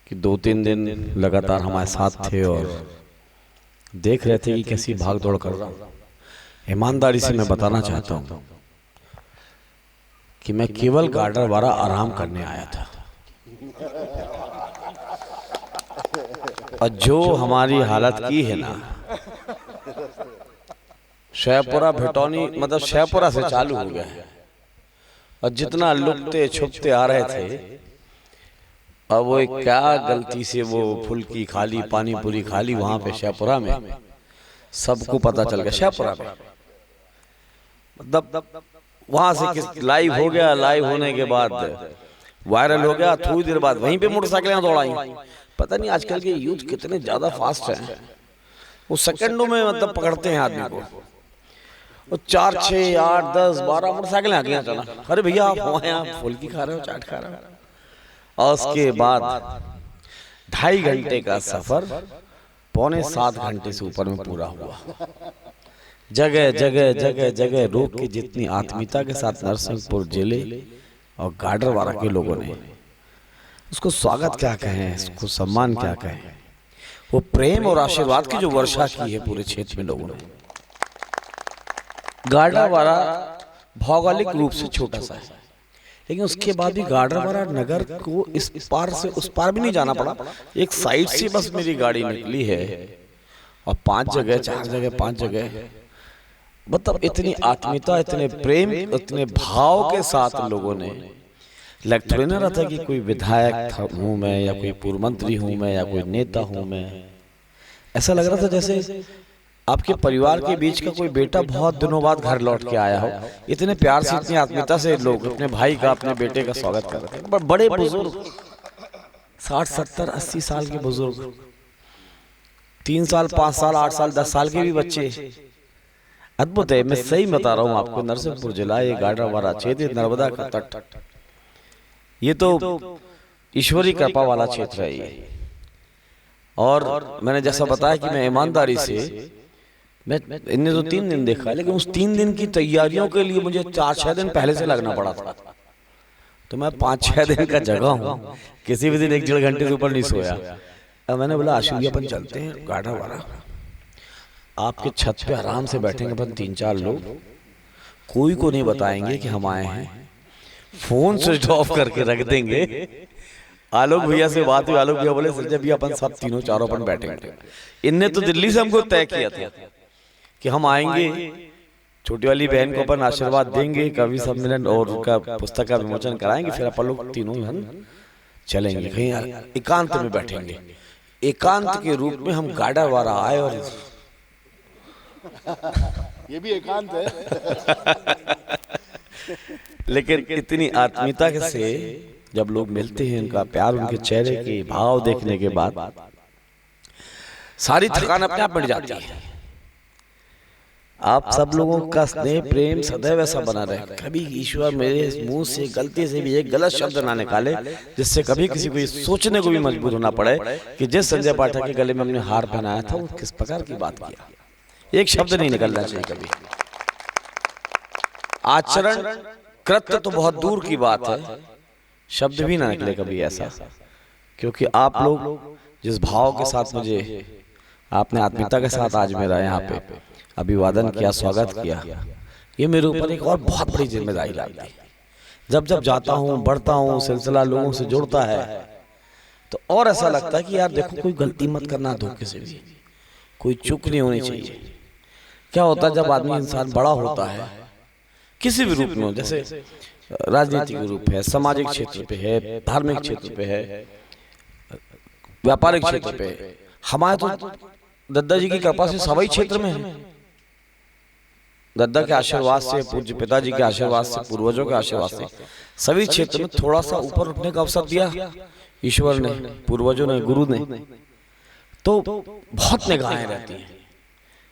कि 2-3 दिन लगातार हमारे साथ थे और देख रहे थे कि कैसी भाग दौड़ कर रहा हूँ। ईमानदारी से मैं बताना चाहता हूँ कि मैं केवल गार्डर वाला आराम करने आया था, और जो हमारी हालत की है ना, शेखपुरा भिटौनी मतलब शेखपुरा से चालू हो गया है, और जितना लुकते छुपते आ रहे थे, अब वो क्या गलती से वो फुल्की खाली पानी पूरी खाली वहां पे शेखपुरा में, सबको पता चल गया शेखपुरा में। मतलब वहां से लाइव हो गया, लाइव होने के बाद वायरल हो गया, थोड़ी देर बाद वहीं पे मोटरसाइकिलें दौड़ाई। पता नहीं आजकल के यूथ कितने ज्यादा फास्ट हैं, वो सेकंडों में मतलब पकड़ते हैं आदमी को। वो 4, 6, 8, 10, 12 मोटरसाइकिलें आ गई चला। अरे भैया आप वहां आप फुल्की खा रहे हो, चाट खा रहे हो। और उसके बाद 2.5 घंटे का सफर 6.75 घंटे से ऊपर में पूरा हुआ। जगह जगह जगह जगह रोक के जितनी आत्मीयता के साथ नरसिंहपुर जिले और गाडरवारा के लोगों ने उसको स्वागत क्या कहें, उसको सम्मान क्या कहें, वो प्रेम और आशीर्वाद की जो वर्षा की है पूरे क्षेत्र में लोगों ने। गाडरवारा भौगोलिक रूप से छोटा सा है, लेकिन उसके बाद भी गाडरवारा नगर को इस पार से उस पार भी नहीं जाना पड़ा। एक साइड से बस मेरी गाड़ी निकली है और 5 जगह 4 जगह 5 जगह, मतलब इतनी आत्मीयता, इतने प्रेम, इतने भाव के साथ लोगों ने। लग थोड़ी ना रहा था कि कोई विधायक हूं मैं, या कोई पूर्व मंत्री हूं मैं, या कोई नेता हूं मैं। ऐसा लग रहा था जैसे आपके परिवार के बीच का कोई बेटा बहुत दिनों बाद घर लौट के आया हो। इतने प्यार से, इतनी आत्मीयता से लोग अपने भाई का, अपने बेटे का स्वागत कर रहे थे। बड़े बुजुर्ग 60, 70, 80 साल के बुजुर्ग, 3 साल, 5 साल, 8 साल, 10 साल के भी बच्चे। अद्भुत है, मैं सही बता रहा हूँ आपको। नरसिंहपुर जिला, ये गाडरवारा क्षेत्र, नर्मदा का तट, ये तो ईश्वरी कृपा वाला क्षेत्र है ये। और मैंने जैसा बताया कि मैं ईमानदारी से, मैं इन्हें तो 3 दिन देखा है, लेकिन उस 3 दिन की तैयारियों के लिए मुझे 4-6 दिन पहले से लगना पड़ा था। तो मैं 5-6 दिन का जगह हूँ, किसी भी दिन 1-1.5 घंटे से ऊपर नहीं सोया। अब मैंने बोला आशु जी अपन चलते हैं गाडरवारा, आपके छत पे आराम से बैठेंगे अपन 3-4 लोग, कोई को नहीं बताएंगे कि हम आए हैं, फोन स्विच ऑफ करके रख देंगे। आलोक भैया से बात हुई, आलोक भैया बोले संजय भैया अपन सब तीनों चारों अपन बैठेंगे। इनने तो दिल्ली से हमको तय किया था कि हम आएंगे, छोटी वाली बहन को अपन आशीर्वाद देंगे, कवि सम्मेलन और उनका पुस्तक का विमोचन कराएंगे, फिर अपन लोग तीनों हम चलेंगे कहीं एकांत में बैठेंगे। एकांत के रूप में हम गाडरवारा आए, और ये भी एकांत है। लेकिन इतनी आत्मीयता से जब लोग मिलते हैं, उनका प्यार, उनके चेहरे के भाव देखने के बाद सारी थकान अपने आप मिट जाती है। आप सब लोगों का स्नेह प्रेम सदैव ऐसा बना रहे। कभी ईश्वर मेरे मुंह से गलती से भी एक गलत शब्द ना निकाले, जिससे कभी किसी को ये सोचने को भी मजबूर होना पड़े कि जिस संजय पाठक के गले में हमने हार पहनाया था वो किस प्रकार की बात किया। एक शब्द नहीं निकलना चाहिए कभी। आचरण कृत्य तो बहुत दूर की बात है, शब्द भी ना निकले कभी ऐसा। क्योंकि आप लोग जिस भाव के साथ मुझे, आपने आत्मीयता के साथ आज मेरा यहाँ पे अभिवादन किया, स्वागत किया, ये मेरे ऊपर एक और बहुत बड़ी जिम्मेदारी लाती है। जब जब जाता हूँ, बढ़ता हूँ, सिलसिला लोगों से जुड़ता है, तो और ऐसा लगता है कि यार देखो कोई गलती मत करना, धोखे से भी कोई चूक नहीं होनी चाहिए। क्या होता है जब आदमी इंसान बड़ा होता है किसी भी रूप में हो, जैसे राजनीतिक रूप है, सामाजिक क्षेत्र पे है, धार्मिक क्षेत्र पे है, व्यापारिक क्षेत्र पे है। हमारे तो दद्दा जी की कृपा से सभी क्षेत्र में है। दद्दा के आशीर्वाद से, पूज्य पिताजी के आशीर्वाद से, पूर्वजों के आशीर्वाद से सभी क्षेत्र में थोड़ा सा ऊपर उठने का अवसर दिया ईश्वर ने, पूर्वजों ने, गुरु ने। तो बहुत निगाहें रहती हैं।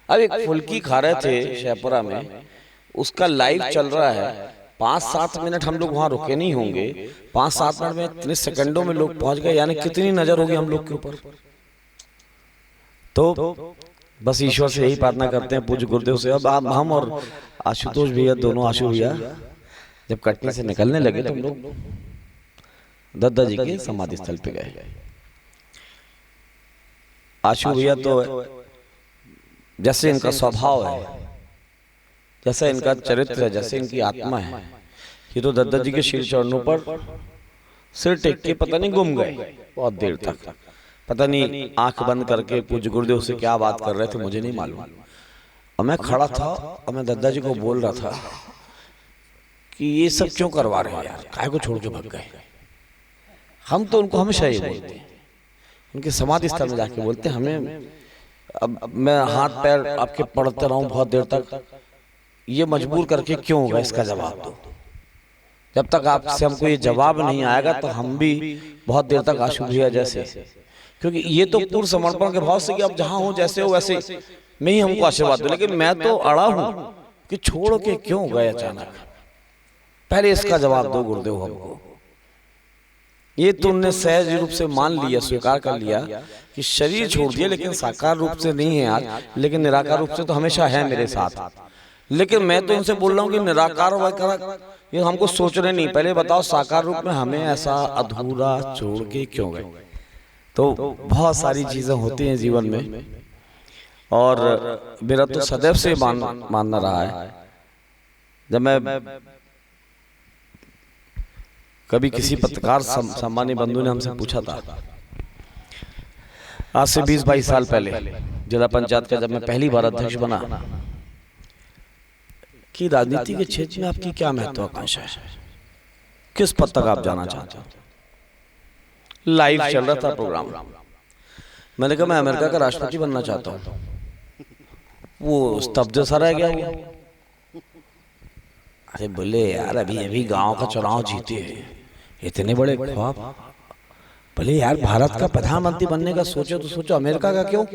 अब एक फुल्की खा रहे थे शेखपुरा में, उसका लाइव चल रहा है, 5-7 मिनट हम लोग वहां रुके नहीं होंगे, 5-7 मिनट में इतने सेकंडों में लोग पहुंच गए, यानी कितनी नजर होगी हम लोग के ऊपर। तो बस ईश्वर से यही प्रार्थना करते हैं, पूज्य गुरुदेव से। अब हम और आशुतोष भैया, दोनों आशु भैया जब कटनी से निकलने लगे तो हम लोग दद्दा जी के समाधि स्थल पे गए। आशु भैया तो जैसे इनका स्वभाव है, जैसा इनका चरित्र है, जैसे इनकी आत्मा है, ये तो दद्दा जी के श्री चरणों पर सिर टेक के पता नहीं गुम गए बहुत देर तक। पता नहीं आंख बंद करके पूज्य गुरुदेव से क्या बात कर रहे थे, मुझे नहीं मालूम। और मैं खड़ा था और मैं दद्दा जी को बोल रहा था कि ये सब क्यों करवा रहे हैं यार, काहे को छोड़ के भाग गए। हम तो उनको हमेशा ये बोलते हैं, उनके समाधि स्थल में जाके बोलते हैं, हमें अब मैं हाथ पैर आपके पढ़ते रहूं बहुत देर तक, ये मजबूर करके क्यों होगा, इसका जवाब दो। जब तक आपसे हमको ये जवाब नहीं आएगा तो हम भी बहुत देर तक आशु भैया जैसे, क्योंकि ये तो पूर्ण समर्पण के भाव से कि आप जहां हो जैसे हो वैसे मैं ही हमको आशीर्वाद दो, लेकिन मैं तो अड़ा हूं कि छोड़ के क्यों गए अचानक, पहले इसका जवाब दो गुरुदेव हमको। ये तुमने सहज रूप से मान लिया, स्वीकार कर लिया कि शरीर छोड़ दिया, लेकिन साकार रूप से नहीं है आज, लेकिन निराकार रूप से तो हमेशा है मेरे साथ। लेकिन मैं तो उनसे बोल रहा हूँ कि निराकार वाकार ये हमको सोचने नहीं, पहले बताओ साकार रूप में हमें ऐसा अधूरा छोड़ के क्यों गए। तो बहुत सारी चीजें होती हैं जीवन में, और मेरा तो सदैव से मानना रहा है। जब मैं कभी किसी पत्रकार सम्मानीय बंधु ने हमसे पूछा था, आज से 20-22 साल पहले जिला पंचायत का जब मैं पहली बार अध्यक्ष बना, कि राजनीति के क्षेत्र में आपकी क्या महत्वाकांक्षा है, किस पद तक आप जाना चाहते हो। लाइव चल रहा था प्रोग्राम, मैंने कहा मैं अमेरिका का राष्ट्रपति बनना चाहता हूँ। वो स्तब्ध सा रह गया वो। अरे बोले यार अभी अभी गांव का चुनाव जीते हैं, इतने बड़े ख्वाब। बोले यार भारत का प्रधानमंत्री बनने का सोचो तो सोचो, अमेरिका का क्यों।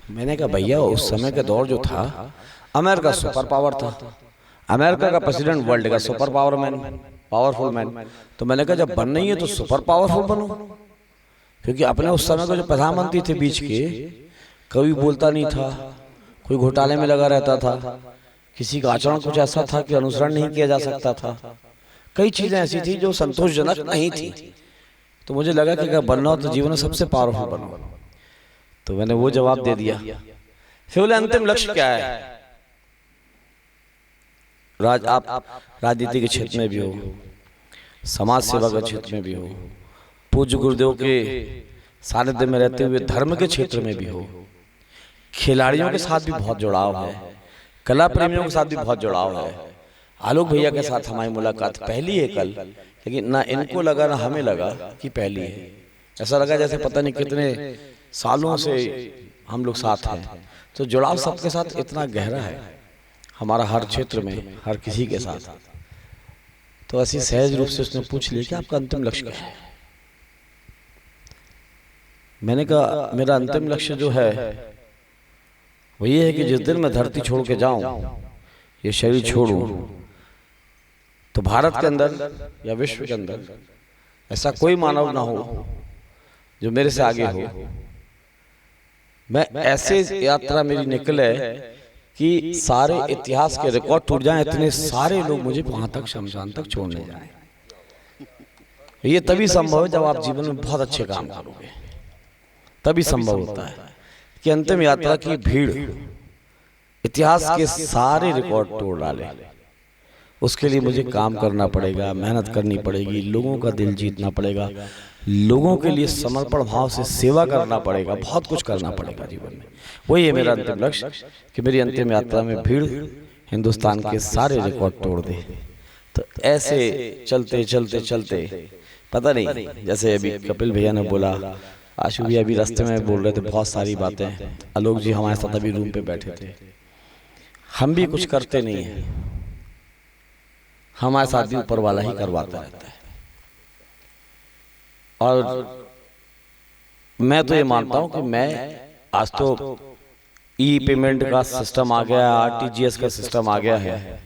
मैंने कहा भैया उस समय का दौर जो था, अमेरिका सुपर पावर था, अमेरिका का प्रेसिडेंट वर्ल्ड का सुपर पावरफुल मैन। तो मैंने कहा जब बनना ही है तो सुपर पावरफुल बनो, क्योंकि अपने उस समय के जो प्रधानमंत्री थे बीच के, कभी बोलता नहीं था, कोई घोटाले में लगा रहता था, किसी का आचरण कुछ ऐसा था कि अनुसरण नहीं किया जा सकता था, कई चीजें ऐसी थी जो संतोषजनक नहीं थी। तो मुझे लगा कि अगर बनना हो तो जीवन में सबसे पावरफुल बनो। तो मैंने वो जवाब दे दिया। फिर बोले अंतिम लक्ष्य क्या है। आप राजनीति के क्षेत्र में भी हो, समाज सेवा के क्षेत्र में भी हो, पूज्य गुरुदेव के सानिध्य में रहते हुए धर्म के क्षेत्र में भी हो, खिलाड़ियों के साथ भी बहुत जुड़ाव है, कला प्रेमियों के साथ भी बहुत जुड़ाव है। आलोक भैया के साथ हमारी मुलाकात पहली है कल, लेकिन ना इनको लगा ना हमें लगा कि पहली है। ऐसा लगा जैसे पता नहीं कितने सालों से हम लोग साथ हैं। तो जुड़ाव सबके साथ इतना गहरा है हमारा, हर क्षेत्र में हर किसी के साथ। तो ऐसी सहज रूप से उसने पूछ लिया कि आपका अंतिम लक्ष्य क्या है। मैंने कहा मेरा अंतिम लक्ष्य जो है वो ये है कि जिस दिन मैं धरती छोड़ के जाऊं, ये शरीर छोड़ूं, तो भारत के अंदर या विश्व के अंदर ऐसा कोई मानव ना हो जो मेरे से आगे हो। मैं ऐसे यात्रा मेरी निकले कि सारे इतिहास के रिकॉर्ड टूट जाएं, इतने सारे लोग मुझे वहां तक शमशान तक छोड़ने जाएं। ये तभी संभव है जब आप जीवन में बहुत अच्छे काम करोगे, तभी संभव होता है कि अंतिम यात्रा की भीड़ इतिहास के सारे रिकॉर्ड तोड़ डाले। उसके लिए मुझे काम करना पड़ेगा, मेहनत करनी पड़ेगी, लोगों का दिल जीतना पड़ेगा, लोगों के लिए समर्पण भाव से सेवा करना पड़ेगा, बहुत कुछ करना पड़ेगा जीवन में। वही है मेरा अंतिम लक्ष्य कि मेरी अंतिम यात्रा में भीड़ हिंदुस्तान के सारे रिकॉर्ड तोड़ दे। तो ऐसे चलते चलते चलते पता नहीं, जैसे अभी कपिल भैया ने बोला, आशु भैया अभी रास्ते में बोल रहे थे बहुत सारी बातें, आलोक जी हमारे साथ अभी रूम पे बैठे थे। हम भी कुछ करते नहीं है, हमारे साथ भी ऊपर वाला ही करवाता रहता है। और मैं तो ये मानता हूं कि मैं आज तो ई पेमेंट का सिस्टम आ गया, आरटीजीएस का सिस्टम आ गया है,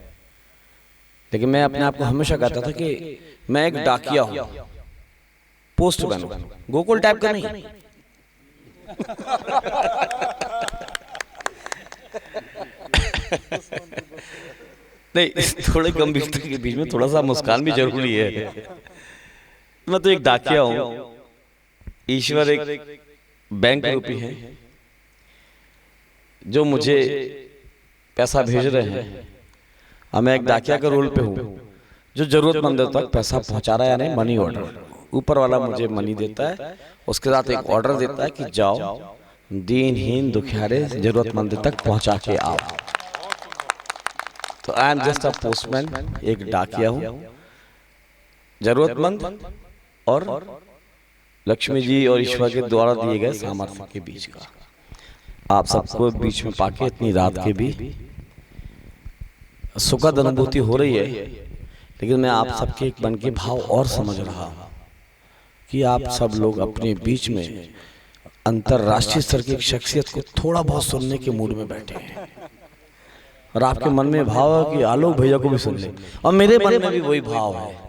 लेकिन मैं अपने आप को हमेशा कहता था कि मैं एक डाकिया हूं, पोस्टमैन हूं, गोकुल टाइप का नहीं। नहीं, थोड़े गंभीरता के बीच में थोड़ा सा मुस्कान भी जरूरी है। मैं तो एक डाकिया हूं, ईश्वर एक बैंक रुपी हैं जो मुझे पैसा भेज रहे हैं, और मैं एक डाकिया के रोल पे हूँ जो जरूरतमंदों तक पैसा पहुंचा रहा है, यानी मनी ऑर्डर। ऊपर वाला मुझे मनी देता है, उसके साथ एक ऑर्डर देता है कि जाओ दीनहीन दुखियारे जरूरतमंद तक पहुंचा के आओ। तो I am just a postman, एक डाकिया हूँ, जरूरतमंद और लक्ष्मी जी और ईश्वर के द्वारा दिए गए सामर्थ्य के बीच का। आप सबको बीच में पाके इतनी रात के भी सुखद अनुभूति हो रही है, लेकिन मैं आप सबके एक मन के भाव और समझ रहा हूँ कि आप सब लोग अपने बीच में अंतरराष्ट्रीय स्तर की एक शख्सियत को थोड़ा बहुत सुनने के मूड में बैठे हैं, और आपके मन में भाव है कि आलोक भैया को भी सुन ले, और मेरे मन में भी वही भाव है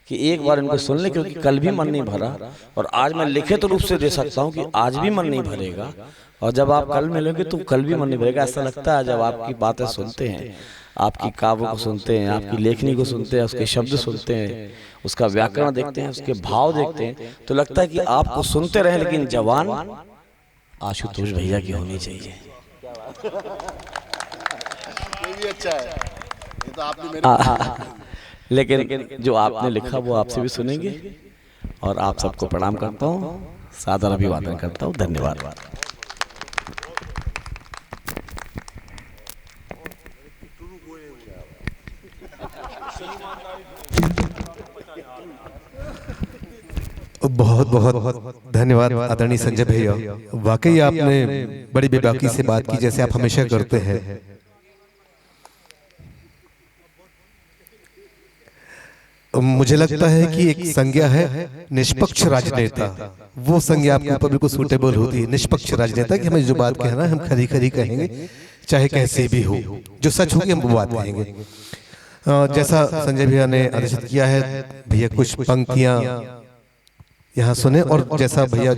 कि एक बार इनको सुन ले, क्योंकि कल भी मन नहीं भरा, और आज मैं लिखित रूप से दे सकता हूँ कि आज भी मन नहीं भरेगा, और जब आप कल मिलोगे तो कल भी मन नहीं भरेगा। ऐसा लगता है जब आपकी बातें सुनते हैं, आपकी काव्य को सुनते हैं, आपकी लेखनी को सुनते हैं, उसके शब्द सुनते हैं, उसका व्याकरण देखते हैं, उसके भाव देखते हैं, तो लगता है कि आपको सुनते रहे, लेकिन जवान आशुतोष भैया की होनी चाहिए। ये भी अच्छा है, ये तो आपने मेरे लेकिन जो आपने लिखा वो आपसे भी सुनेंगे, और आप सबको प्रणाम करता हूँ, सादर अभिवादन करता हूँ। धन्यवाद। बहुत बहुत धन्यवाद आदरणीय संजय भैया, वाकई आपने बड़ी बेबाकी से बात की जैसे आप हमेशा करते हैं। मुझे लगता है कि एक संज्ञा है निष्पक्ष राजनेता, वो संज्ञा आपके ऊपर बिल्कुल सूटेबल होती है। निष्पक्ष राजनेता कि हमें जो बात कहना है हम खरी खरी कहेंगे, चाहे कैसे भी हो, जो सच होगी हम वो बात कहेंगे। जैसा संजय भैया ने आदेशित किया है, भैया कुछ पंक्तियां यहाँ सुने, और जैसा भैया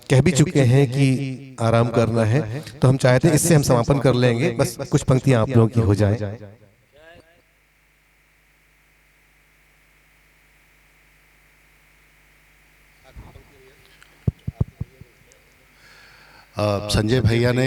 कह भी चुके हैं कि आराम करना है, तो हम चाहते हैं इससे हम समापन कर लेंगे, बस कुछ पंक्तियां आप लोगों की हो जाए। संजय भैया ने